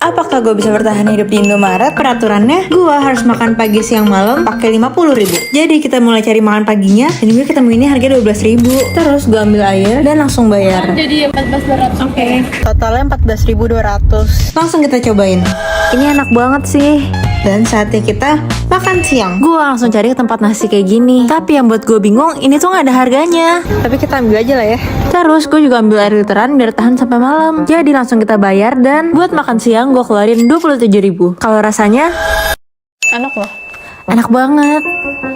Apakah gue bisa bertahan hidup di Indomaret? Peraturannya, gue harus makan pagi siang malam pakai 50.000. Jadi kita mulai cari makan paginya, dan gue ketemu ini harga 12.000. Terus gue ambil air dan langsung bayar. Jadi 14.200. Oke, totalnya 14.200. Langsung kita cobain. Ini enak banget sih. Dan saatnya kita makan siang. Gue langsung cari ke tempat nasi kayak gini. Tapi yang buat gue bingung, ini tuh gak ada harganya. Tapi kita ambil aja lah ya. Terus gue juga ambil air literan biar tahan sampai malam. Jadi langsung kita bayar, dan buat makan siang gue keluarin 27.000. Kalau rasanya Enak loh. enak banget.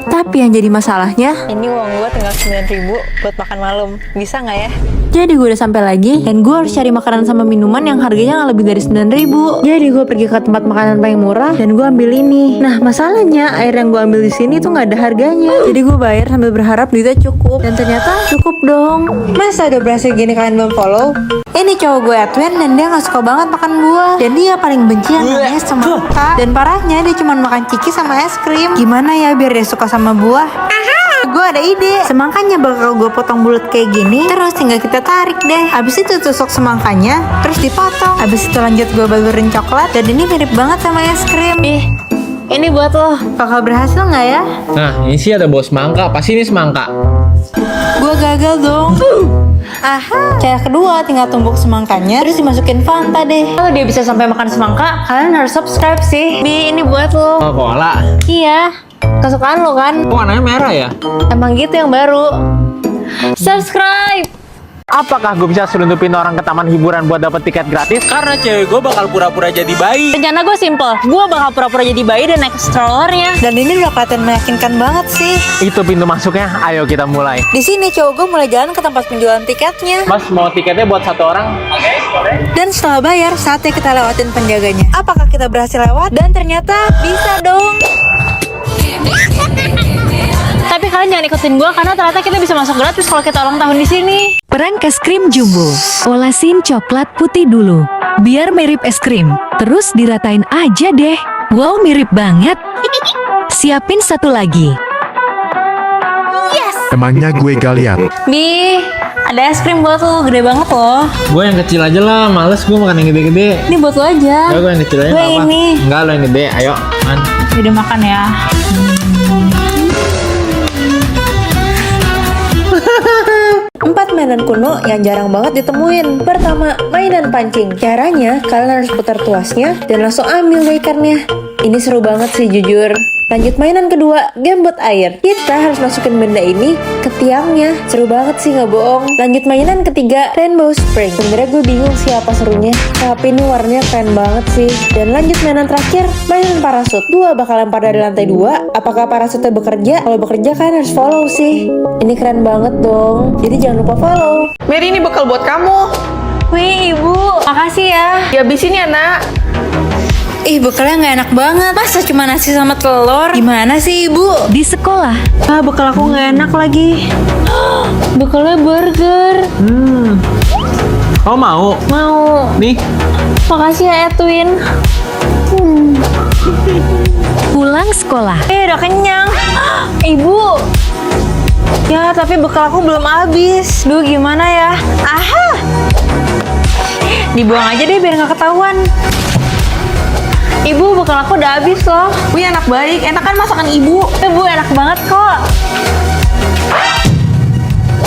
Tapi yang jadi masalahnya, Ini uang gue tinggal 9.000 buat makan malam. Bisa nggak ya? jadi gue udah sampai lagi, dan gue harus cari makanan sama minuman yang harganya nggak lebih dari 9.000. Jadi gue pergi ke tempat makanan paling murah, dan gue ambil ini. Nah masalahnya air yang gue ambil di sini tuh nggak ada harganya. Jadi gue bayar sambil berharap duitnya cukup, dan ternyata cukup dong. Masa udah berhasil gini kalian belum follow? Ini cowok gue Edwin, dan dia gak suka banget makan buah. Dan dia paling benci yang namanya semangka. Dan parahnya dia cuma makan ciki sama es krim. Gimana ya biar dia suka sama buah? Gue ada ide. Semangkanya bakal gue potong bulat kayak gini, terus tinggal kita tarik deh. Abis itu tusuk semangkanya, terus dipotong. Abis itu lanjut gue balurin coklat. Dan ini mirip banget sama es krim. Ini buat lo. Bakal berhasil gak ya? Nah, ini sih ada bos semangka. Pasti ini semangka. Gue gagal dong. Aha. Cara kedua tinggal tumbuk semangkanya, terus dimasukin Fanta deh. Kalau dia bisa sampai makan semangka, kalian harus subscribe sih. Bi, ini buat lo. Oh, koala. Iya, kesukaan lo kan? Kok warnanya merah ya? Emang gitu yang baru. Subscribe. Apakah gue bisa selundupin orang ke taman hiburan buat dapet tiket gratis? Karena cewek gue bakal pura-pura jadi bayi. Rencana gue simple. Gue bakal pura-pura jadi bayi dan naik strollernya. Dan ini udah kelihatan meyakinkan banget sih. Itu pintu masuknya. Ayo kita mulai. Di sini cowok gue mulai jalan ke tempat penjualan tiketnya. Mas, mau tiketnya buat satu orang? Oke, boleh. Dan setelah bayar, saatnya kita lewatin penjaganya. Apakah kita berhasil lewat? Dan ternyata bisa dong. Tapi kalian jangan ikutin gue karena ternyata kita bisa masuk gratis kalau kita ulang tahun di sini. Peran es krim jumbo. Olasin coklat putih dulu, biar mirip es krim. Terus diratain aja deh. Wow, mirip banget. Siapin satu lagi. Emangnya gue gak lihat? Bi, ada es krim buat lo, gede banget loh. Gue yang kecil aja lah. Males gue makan yang gede-gede. Ini buat lo aja. Ya, gue yang kecil aja Gue nggak apa. ini. Enggak, lo yang gede. Ayo, man. Udah makan ya. 4 mainan kuno yang jarang banget ditemuin. Pertama, mainan pancing. Caranya, kalian harus putar tuasnya dan langsung ambil deh ikannya. Ini seru banget sih jujur. Lanjut mainan kedua, game buat air. Kita harus masukin benda ini ke tiangnya. Seru banget sih, nggak bohong. Lanjut mainan ketiga, Rainbow Spring. Sebenernya gue bingung sih apa serunya, tapi ini warnanya keren banget sih. Dan lanjut mainan terakhir, mainan parasut. Dua bakal lempar dari lantai 2. Apakah parasutnya bekerja? Kalau bekerja kalian harus follow sih. Ini keren banget dong. Jadi jangan lupa follow. Mary, ini bekal buat kamu. Wih, Ibu. Makasih ya. Dihabisin ya, nak. Ih, bekalnya nggak enak banget. Masa cuma nasi sama telur? Gimana sih, Ibu? Di sekolah, Ah, bekal aku nggak enak lagi. Bekalnya burger. Kau mau? Mau. Nih. Makasih ya, Edwin. pulang sekolah. Udah kenyang. Ibu. Ya, tapi bekal aku belum habis. Duh, gimana ya? Aha. Dibuang aja deh biar nggak ketahuan. Ibu, bekal aku udah habis loh. Wih, anak baik. Enak kan masakan ibu? Bu, enak banget kok.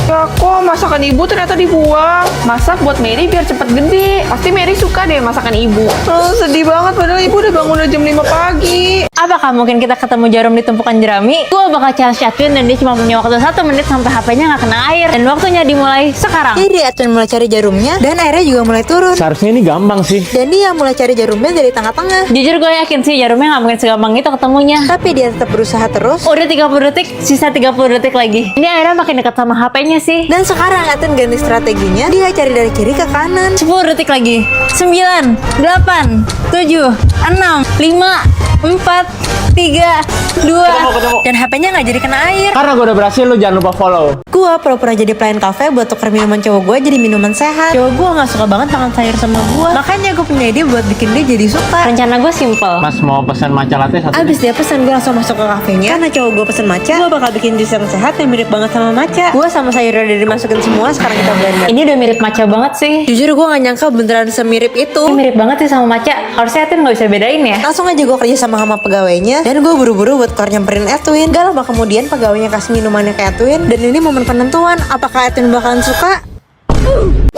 Ya, kok masakan ibu ternyata dibuang. Masak buat Mary biar cepet gede. Pasti Mary suka deh masakan ibu. Sedih banget, padahal ibu udah bangun jam 5 pagi. Apakah mungkin kita ketemu jarum di tumpukan jerami? Gue bakal challenge Edwin dan dia cuma punya waktu 1 menit sampai HP-nya nggak kena air. Dan waktunya dimulai sekarang. Jadi Edwin mulai cari jarumnya dan airnya juga mulai turun. Seharusnya ini gampang sih. Dan dia mulai cari jarumnya dari tengah-tengah. Jujur gue yakin sih jarumnya nggak mungkin segampang itu ketemunya. Tapi dia tetap berusaha terus. Udah 30 detik, sisa 30 detik lagi. Ini airnya makin dekat sama HP-nya sih. Dan sekarang Edwin ganti strateginya. Dia cari dari kiri ke kanan. 10 detik lagi. 9, 8, 7, 6, 5, 4, 3, 3, 2, Ketemu. dan HP-nya nggak jadi kena air. Karena gue udah berhasil, lu jangan lupa follow. Gue pura-pura jadi pelayan kafe buat tuker minuman cowok gue jadi minuman sehat. Cowok gue nggak suka banget makan sayur sama gue, makanya gue punya ide buat bikin dia jadi suka. Rencana gue simple. Mas mau pesan matcha latte satu. Abis dia pesan, gue langsung masuk ke kafenya. Karena cowok gue pesen matcha, gue bakal bikin jus yang sehat yang mirip banget sama matcha. Gue sama sayurnya udah dimasukin semua, sekarang kita blender. Ini udah mirip matcha banget sih. Jujur gue gak nyangka beneran semirip itu. Ini mirip banget sih sama matcha. Harusnya Edwin nggak bisa bedain ya. Langsung aja gue kerja sama pegawainya, dan gue buru-buru buat keluar nyamperin Edwin. Gak lama kemudian pegawainya kasih minumannya ke Edwin, dan ini momen penentuan apakah Edwin bakalan suka.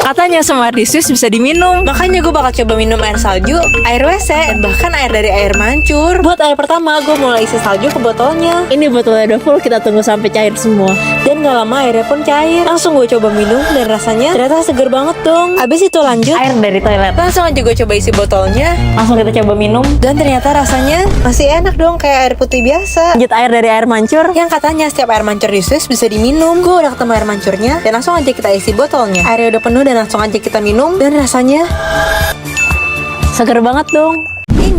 Katanya semua air di Swiss bisa diminum. Makanya gue bakal coba minum air salju, air WC, dan bahkan air dari air mancur. Buat air pertama, gue mulai isi salju ke botolnya. Ini botolnya udah full, kita tunggu sampai cair semua. Dan gak lama airnya pun cair. Langsung gue coba minum, dan rasanya ternyata seger banget dong. Abis itu lanjut Air dari toilet. langsung aja gue coba isi botolnya. Langsung kita coba minum. Dan ternyata rasanya masih enak dong, kayak air putih biasa. Lanjut air dari air mancur. Yang katanya setiap air mancur di Swiss bisa diminum. Gue udah ketemu air mancurnya, dan langsung aja kita isi botolnya. Airnya udah penuh dan langsung aja kita minum, dan rasanya Seger banget dong.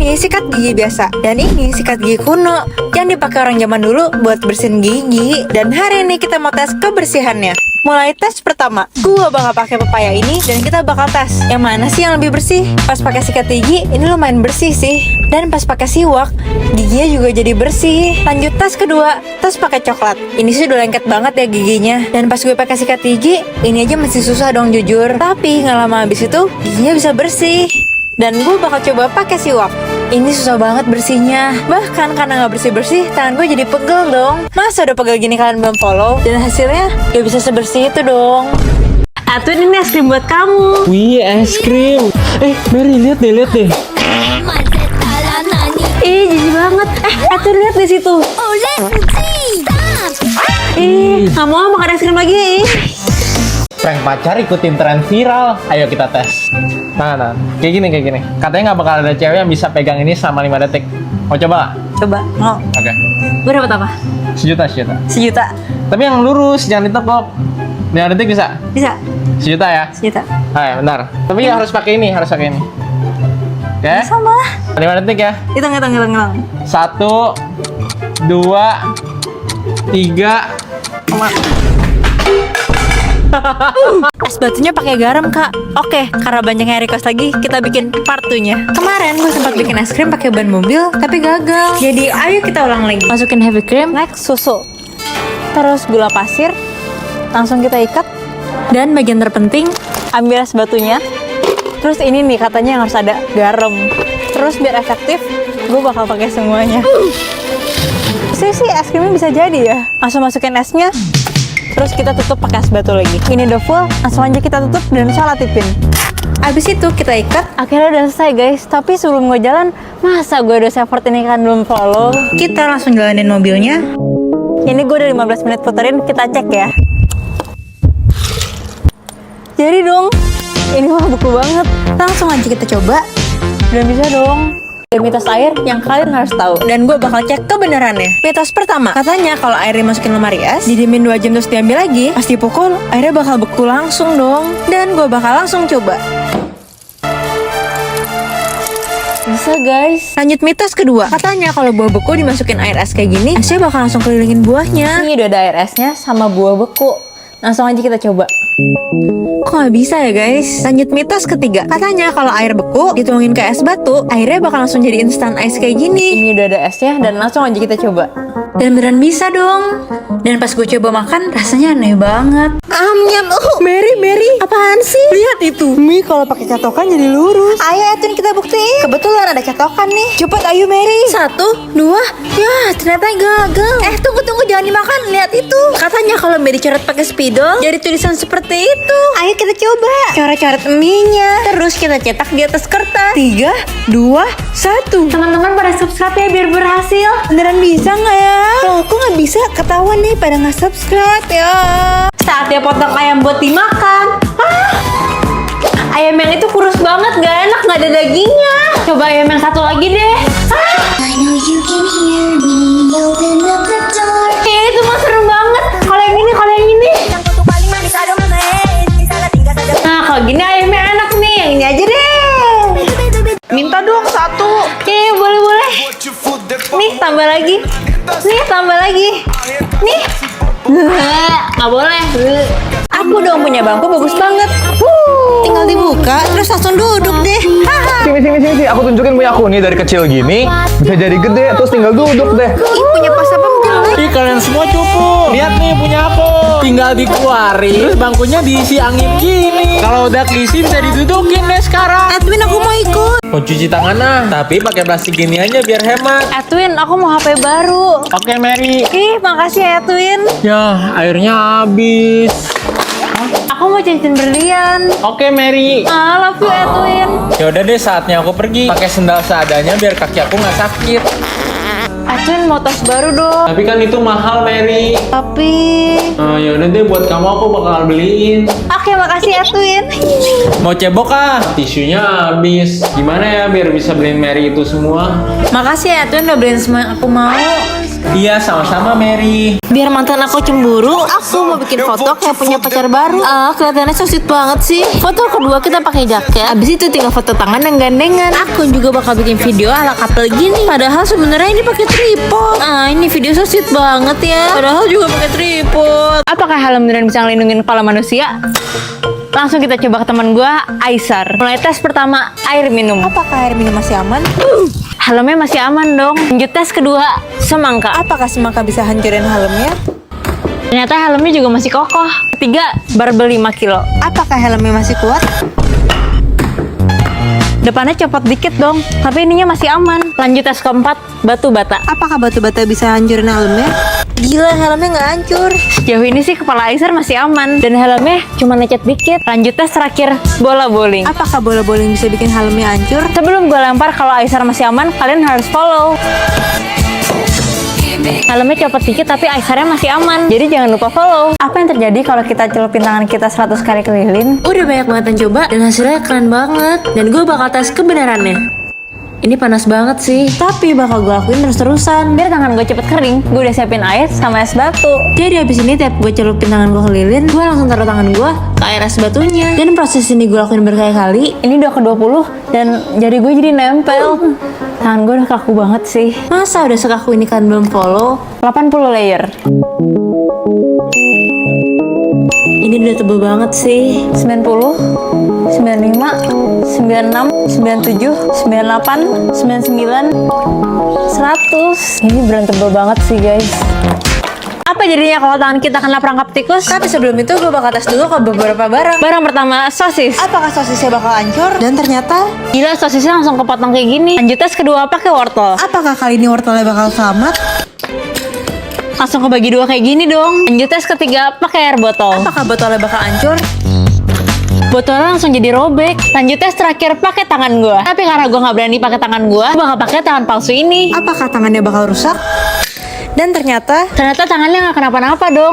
ini sikat gigi biasa, dan ini sikat gigi kuno yang dipakai orang zaman dulu buat bersihin gigi. Dan hari ini kita mau tes kebersihannya. Mulai tes pertama, gua bakal pakai pepaya ini, dan kita bakal tes yang mana sih yang lebih bersih. Pas pakai sikat gigi, ini lumayan bersih sih. Dan pas pakai siwak, giginya juga jadi bersih. Lanjut tes kedua, tes pakai coklat. Ini sih udah lengket banget ya giginya. Dan pas gue pakai sikat gigi, ini aja masih susah dong jujur. Tapi nggak lama habis itu, giginya bisa bersih. Dan gue bakal coba pakai siwak. Ini susah banget bersihnya. Bahkan karena gak bersih-bersih, tangan gue jadi pegel dong. Masa udah pegel gini kalian belum follow? Dan hasilnya gak bisa sebersih itu dong. Atun, ini es krim buat kamu. Wih, es krim. Mary, lihat deh. Ih, jijik banget. Atun, lihat di situ. Ih, gak mau makan es krim lagi. Prank pacar ikutin tren viral. Ayo kita tes. Nah, kayak gini. Katanya nggak bakal ada cewek yang bisa pegang ini selama 5 detik. Mau coba nggak? Coba, mau. Oke. Gue dapat apa? Sejuta. Sejuta. Tapi yang lurus, jangan ditekuk. 5 detik bisa? Bisa? Sejuta ya? Sejuta. Ayo, bentar. Tapi harus pakai ini. Oke? Sama. 5 detik ya. Hitung. 1, 2, 3. Es batunya pakai garam, Kak. Oke, karena banyak yang request lagi, kita bikin part 2-nya. Kemarin gue sempat bikin es krim pakai ban mobil, tapi gagal. Jadi ayo kita ulang lagi. Masukin heavy cream, next susu, terus gula pasir, langsung kita ikat. Dan bagian terpenting, ambil es batunya. Terus ini nih katanya yang harus ada garam. Terus biar efektif, gue bakal pakai semuanya. Sih es krimnya bisa jadi ya. Langsung masukin esnya. Terus kita tutup pakai es batu lagi. Ini udah full, langsung aja kita tutup dan salatipin. Abis itu kita ikat. Akhirnya udah selesai guys. Tapi sebelum gue jalan, masa gue udah effort ini kan belum follow. Kita langsung jalanin mobilnya. Ini gue udah 15 menit puterin, kita cek ya. Jadi dong, ini mah beku banget. Langsung aja kita coba. Dan bisa dong. Ada mitos air yang kalian harus tahu, dan gue bakal cek kebenarannya. Mitos pertama, katanya kalau air dimasukin lemari es, didiemin 2 jam terus diambil lagi, pas dipukul, airnya bakal beku langsung dong. Dan gue bakal langsung coba. Bisa guys. Lanjut mitos kedua, katanya kalau buah beku dimasukin air es kayak gini, esnya bakal langsung kelilingin buahnya. Ini udah ada air esnya sama buah beku. Langsung aja kita coba. Kok gak bisa ya guys? Lanjut mitos ketiga, katanya kalau air beku dituangin ke es batu, airnya bakal langsung jadi instant ice kayak gini. Ini udah ada esnya dan langsung aja kita coba. Dan beneran bisa dong. Dan pas gue coba makan, rasanya aneh banget. Nyam. Mary, apaan sih? Lihat itu. Mie kalau pakai catokan jadi lurus. Ayo Edwin, kita buktiin. Kebetulan ada catokan nih. Cepet ayo Mary. 1, 2. Ya, ternyata gagal. Tunggu, jangan dimakan. Lihat itu. Katanya kalau Mary coret pakai spidol, jadi tulisan seperti itu. Ayo kita coba. Coret-coret mie-nya. Terus kita cetak di atas kertas. 3, 2, 1. Teman-teman pada subscribe ya biar berhasil. Beneran bisa nggak ya? Loh, kok nggak bisa? Ketahuan nih pada nggak subscribe ya. Saatnya potong ayam buat dimakan. Ayam yang itu kurus banget, gak enak, gak ada dagingnya. Coba ayam yang satu lagi deh. I know you can hear me, open up the door. Itu mah seru banget. Kalau yang ini. Nah, kalau gini ayamnya enak nih. Yang ini aja deh. Minta dong 1. Boleh. Nih tambah lagi. Nih tambah lagi. Nih. Nggak boleh. Aku dong punya bangku bagus banget. Tinggal dibuka terus langsung duduk deh. Sini, aku tunjukin punya aku nih dari kecil gini bisa jadi gede terus tinggal duduk deh. Ih, punya pas apa jelek. Ih, kalian semua cupu. Lihat nih punya aku. Tinggal dikeluarin, terus bangkunya diisi angin gini. Kalau udah keisi bisa didudukin deh sekarang. Edwin aku mau ikut. Mau cuci tangan tapi pakai plastik gini aja biar hemat. Edwin aku mau HP baru. Oke, Mary. Ih makasih ya Edwin. Ya, airnya habis. Aku mau cincin berlian. Oke, Mary. I love you Edwin. Ya udah deh, saatnya aku pergi. Pakai sendal seadanya biar kaki aku nggak sakit. Edwin mau tas baru dong. Tapi kan itu mahal, Mary. Tapi Ya udah deh, buat kamu aku bakal beliin. oke makasih Edwin. Mau cebok tisunya habis. Gimana ya biar bisa beliin Mary itu semua? Makasih ya Edwin udah beliin semua yang aku mau. Iya, sama-sama, Mary. Biar mantan aku cemburu, aku mau bikin foto kayak punya pacar baru. Kelihatannya so sweet banget sih. Foto kedua kita pakai jaket. Abis itu tinggal foto tangan dan gandengan. Aku juga bakal bikin video ala couple gini. Padahal sebenarnya ini pakai tripod. Ini video so sweet banget ya. Padahal juga pakai tripod. Apakah helm beneran bisa ngelindungin kepala manusia? Langsung kita coba ke teman gue, Aisar. Mulai tes pertama, air minum. Apakah air minum masih aman? Helmnya masih aman dong. Lanjut tes kedua, semangka. Apakah semangka bisa hancurin helmnya? Ternyata helmnya juga masih kokoh. Ketiga, barbel 5 kilo. Apakah helmnya masih kuat? Depannya copot dikit dong, tapi ininya masih aman. Lanjut tes keempat, batu bata. Apakah batu bata bisa hancurin helmnya? Gila, helmnya nggak hancur. Sejauh ini sih kepala Aisar masih aman dan helmnya cuma lecet dikit. Lanjut tes terakhir, bola bowling. Apakah bola bowling bisa bikin helmnya hancur? Sebelum gue lempar, kalau Aisar masih aman, kalian harus follow. Helmnya copot dikit tapi Aisarnya masih aman. Jadi jangan lupa follow. Apa yang terjadi kalau kita celupin tangan kita 100 kali keliling? Udah banyak banget yang coba dan hasilnya keren banget. Dan gue bakal tes kebenarannya. Ini panas banget sih, tapi bakal gue lakuin terus-terusan biar tangan gue cepet kering. Gue udah siapin air sama es batu. Jadi abis ini tiap gue celupin tangan gue ke lilin, gue langsung taruh tangan gue ke air es batunya. Dan proses ini gue lakuin berkali-kali. Ini udah ke-20 dan jari gue jadi nempel. Tangan gue udah kaku banget sih. Masa udah sekaku ini kan belum follow? 80 layer. Ini udah tebel banget sih. 90, 95, 96, 97, 98, 99, 100. Ini beneran tebel banget sih guys. Apa jadinya kalau tangan kita kena perangkap tikus? Tapi sebelum itu gue bakal tes dulu ke beberapa barang. Barang pertama, sosis. Apakah sosisnya bakal hancur? Dan ternyata gila, sosisnya langsung kepotong kayak gini. Lanjut tes kedua, pakai wortel. Apakah kali ini wortelnya bakal selamat? Langsung kebagi dua kayak gini dong. Lanjut tes ketiga, pakai air botol. Apakah botolnya bakal hancur? Botolnya langsung jadi robek. Lanjut tes terakhir, pakai tangan gue. Tapi karena gue nggak berani pakai tangan gue bakal pakai tangan palsu ini. Apakah tangannya bakal rusak? Dan ternyata tangannya nggak kenapa-napa dong.